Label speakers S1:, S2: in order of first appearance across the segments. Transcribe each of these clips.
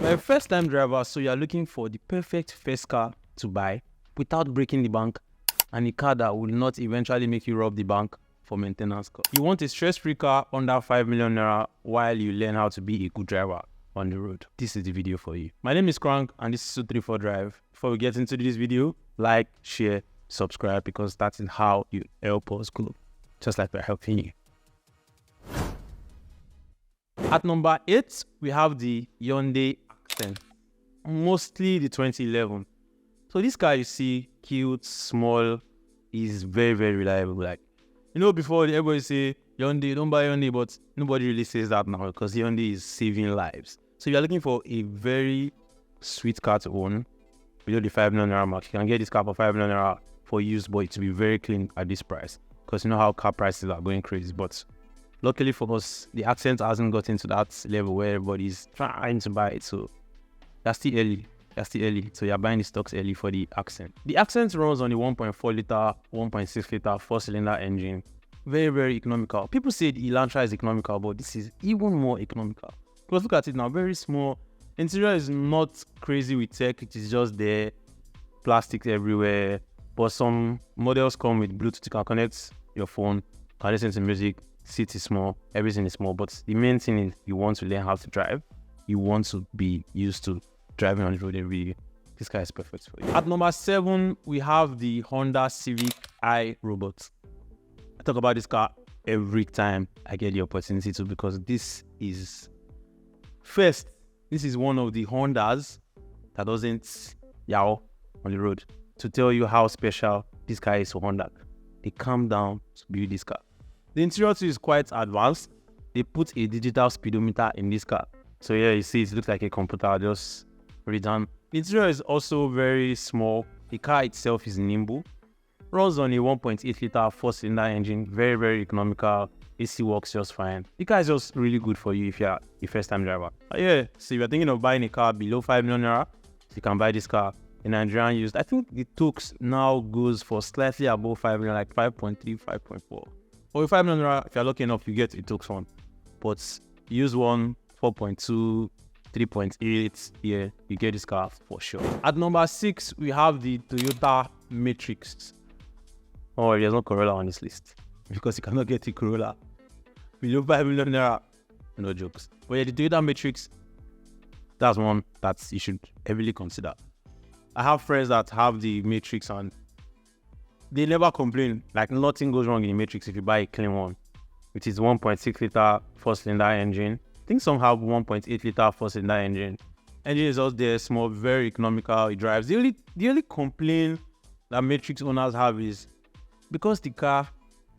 S1: You're a first-time driver, so you're looking for the perfect first car to buy without breaking the bank, and a car that will not eventually make you rob the bank for maintenance cost. You want a stress-free car under 5 million naira while you learn how to be a good driver on the road. This is the video for you. My name is Crank, and this is 234 Drive. Before we get into this video, like, share, subscribe, because that is how you help us grow, just like we're helping you. At number 8, we have the Hyundai Accent, mostly the 2011. So this car, you see, cute, small, is very, very reliable. Like, you know, before everybody say Hyundai, don't buy Hyundai, but nobody really says that now because Hyundai is saving lives. So if you're looking for a very sweet car to own below the 5 million naira mark, you can get this car for 5 million naira for use, but it to be very clean at this price because you know how car prices are going crazy. But luckily for us, the Accent hasn't gotten to that level where everybody's trying to buy it. So that's still early. So you're buying the stocks early for the Accent. The Accent runs on the 1.4 liter, 1.6 liter 4-cylinder engine. Very, very economical. People say the Elantra is economical, but this is even more economical. Because look at it now, very small. Interior is not crazy with tech. It is just there. Plastic everywhere. But some models come with Bluetooth. You can connect your phone, can listen to music. Seat is small. Everything is small. But the main thing is you want to learn how to drive. You want to be used to driving on the road every day. This car is perfect for you. At number 7, we have the Honda Civic iRobot. I talk about this car every time I get the opportunity to, because this is one of the Hondas that doesn't yaw on the road. To tell you how special this car is for Honda, they calm down to build this car. The interior too is quite advanced. They put a digital speedometer in this car. So yeah, you see it looks like a computer just redone. The interior is also very small. The car itself is nimble. Runs on a 1.8 liter 4-cylinder engine. Very, very economical. AC works just fine. The car is just really good for you if you're a first-time driver. Yeah, so if you're thinking of buying a car below 5 million naira, you can buy this car in Nigerian used. I think the Tokes now goes for slightly above 5 million, like 5.3, 5.4. Or with 5 million naira, if you're lucky enough, you get a Tokes one. But used one, 4.2, 3.8, yeah, you get this car for sure. At number 6, we have the Toyota Matrix. Oh, there's no Corolla on this list because you cannot get a Corolla below 5 million naira. No jokes. But yeah, the Toyota Matrix, that's one that you should heavily consider. I have friends that have the Matrix and they never complain. Like, nothing goes wrong in the Matrix if you buy a clean one, which is 1.6 liter 4-cylinder engine. I think some have 1.8 liter 4-cylinder engine. Engine is out there, small, very economical. It drives. The only complaint that Matrix owners have is because the car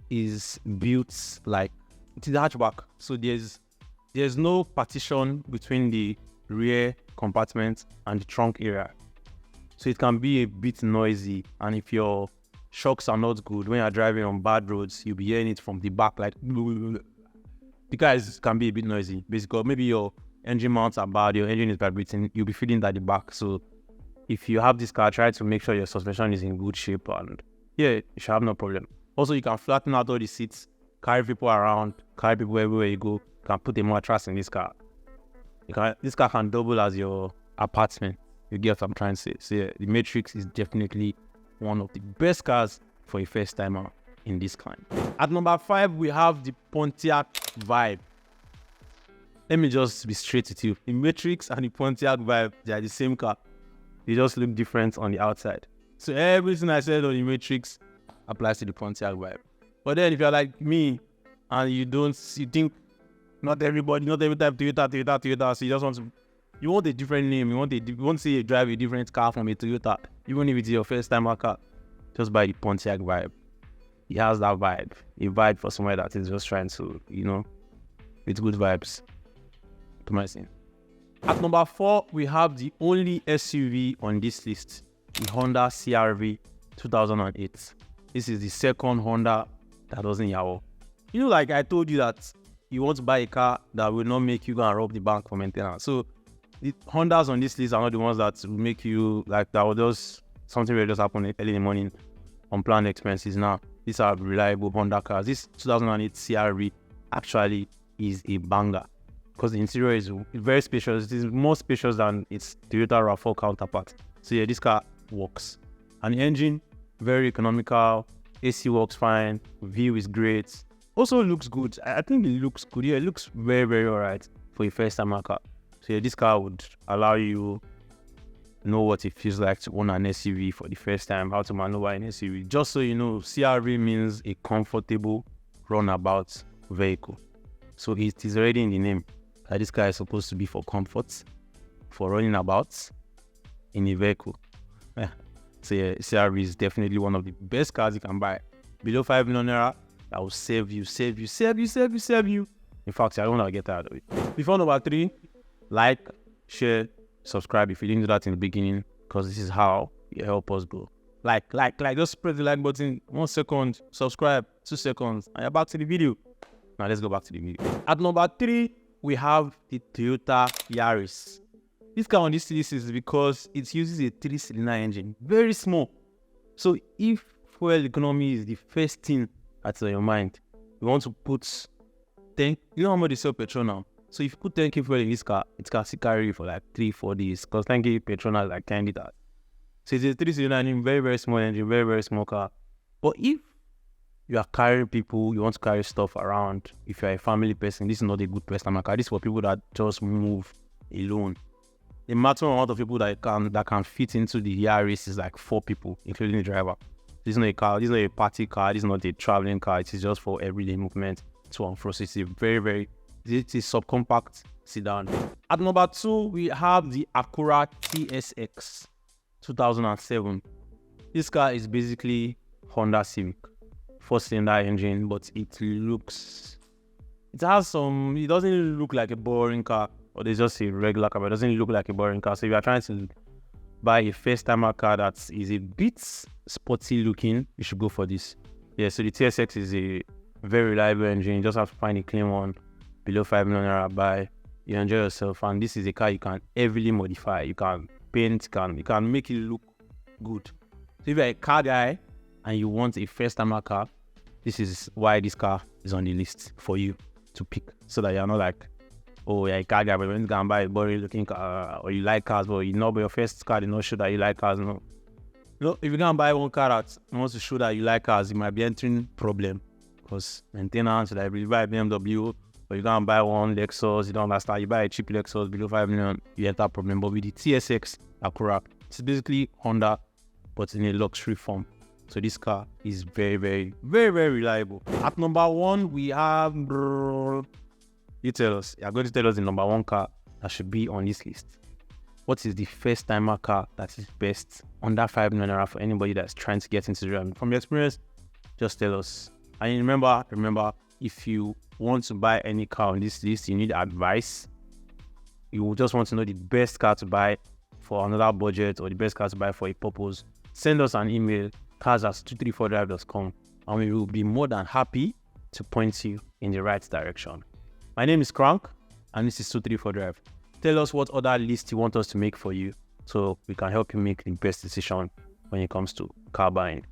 S1: is built like it is a hatchback. So there's no partition between the rear compartment and the trunk area. So it can be a bit noisy, and if your shocks are not good when you're driving on bad roads, you'll be hearing it from the back like the car can be a bit noisy. Basically, maybe your engine mounts are bad, your engine is vibrating, you'll be feeling that at the back. So if you have this car, try to make sure your suspension is in good shape, and yeah, you should have no problem. Also, you can flatten out all the seats, carry people around, carry people everywhere you go. You can put a mattress in this car. This car can double as your apartment. You get what I'm trying to say. So yeah, the Matrix is definitely one of the best cars for a first timer in this kind. At number 5, we have the Pontiac Vibe. Let me just be straight with you. The Matrix and the Pontiac Vibe, they are the same car. They just look different on the outside. So everything I said on the Matrix applies to the Pontiac Vibe. But then if you're like me and you think not every type Toyota, so you just want a different name. You want to say you drive a different car from a Toyota, even if it's your first time car, just buy the Pontiac Vibe. It has that vibe, a vibe for somewhere that is just trying to, with good vibes. Promising. At number 4, we have the only SUV on this list, the Honda CR-V 2008. This is the second Honda that doesn't yaw. Like I told you that you want to buy a car that will not make you go and rob the bank for maintenance. So the Hondas on this list are not the ones that will make you like that will just something will just happen early in the morning, unplanned expenses. Now these are reliable Honda cars. This 2008 CR-V actually is a banger. because the interior is very spacious. It is more spacious than its Toyota RAV4 counterpart. So yeah, this car works. And the engine, very economical. AC works fine. View is great. Also looks good. I think it looks good. Yeah, it looks very, very alright for a first-time car. So yeah, this car would allow you know what it feels like to own an SUV for the first time, how to maneuver an SUV. Just so you know, CRV means a comfortable runabout vehicle. So it is already in the name that this car is supposed to be for comfort, for running about in a vehicle. So yeah, CRV is definitely one of the best cars you can buy. Below 5 million naira, that will save you. In fact, I don't want to get tired of it. Before number 3, like, share, subscribe if you didn't do that in the beginning, because this is how you help us grow. Like, just press the like button, 1 second, subscribe, 2 seconds, and you're back to the video. Now let's go back to the video. At number 3, we have the Toyota Yaris. This car on this list is because it uses a 3-cylinder engine, very small. So if fuel economy is the first thing that's on your mind, you want to put 10, you know how much they sell petrol now? So if you put 10k fuel in this car, it can still carry you for like 3-4 days, because 10k petrol now is like 10 liters. So it's a 3-cylinder engine, very, very small engine, very, very small car. But if you are carrying people, you want to carry stuff around, if you're a family person, this is not a good first-time car. This is for people that just move alone. The maximum amount of people that can fit into the Yaris is like 4 people, including the driver. This is not a car, this is not a party car, this is not a traveling car, it is just for everyday movement to and fro. So it's a it's a subcompact sedan. At number 2, we have the Acura TSX 2007. This car is basically Honda Civic, 4-cylinder engine, but it doesn't look like a boring car, or it's just a regular car, but it doesn't look like a boring car. So if you're trying to buy a first-timer car that is a bit sporty looking, you should go for this. Yeah, so the TSX is a very reliable engine. You just have to find a clean one, below 5 million naira, buy, you enjoy yourself. And this is a car you can heavily modify. You can paint, you can make it look good. So if you're a car guy and you want a first-timer car, this is why this car is on the list for you to pick, so that you're not like, oh, you're a car guy, but when you can buy a boring looking car, or you like cars, but your first car did not show that you like cars. No, if you can buy one car that wants to show that you like cars, you might be entering problem, because maintenance, like if you buy a BMW, or you can buy one Lexus, you don't understand, you buy a cheap Lexus below 5 million, you enter problem. But with the TSX Acura, it's basically Honda, but in a luxury form. So this car is very, very, very, very reliable. At number 1, we have, you tell us, you're going to tell us the number 1 car that should be on this list. What is the first-timer car that is best under 5 million naira for anybody that's trying to get into driving? From your experience, just tell us. And remember, if you want to buy any car on this list, you need advice. You just want to know the best car to buy for another budget, or the best car to buy for a purpose, send us an email, cars@234drive.com, and we will be more than happy to point you in the right direction. My name is Crank, and this is 234 Drive. Tell us what other list you want us to make for you, so we can help you make the best decision when it comes to car buying.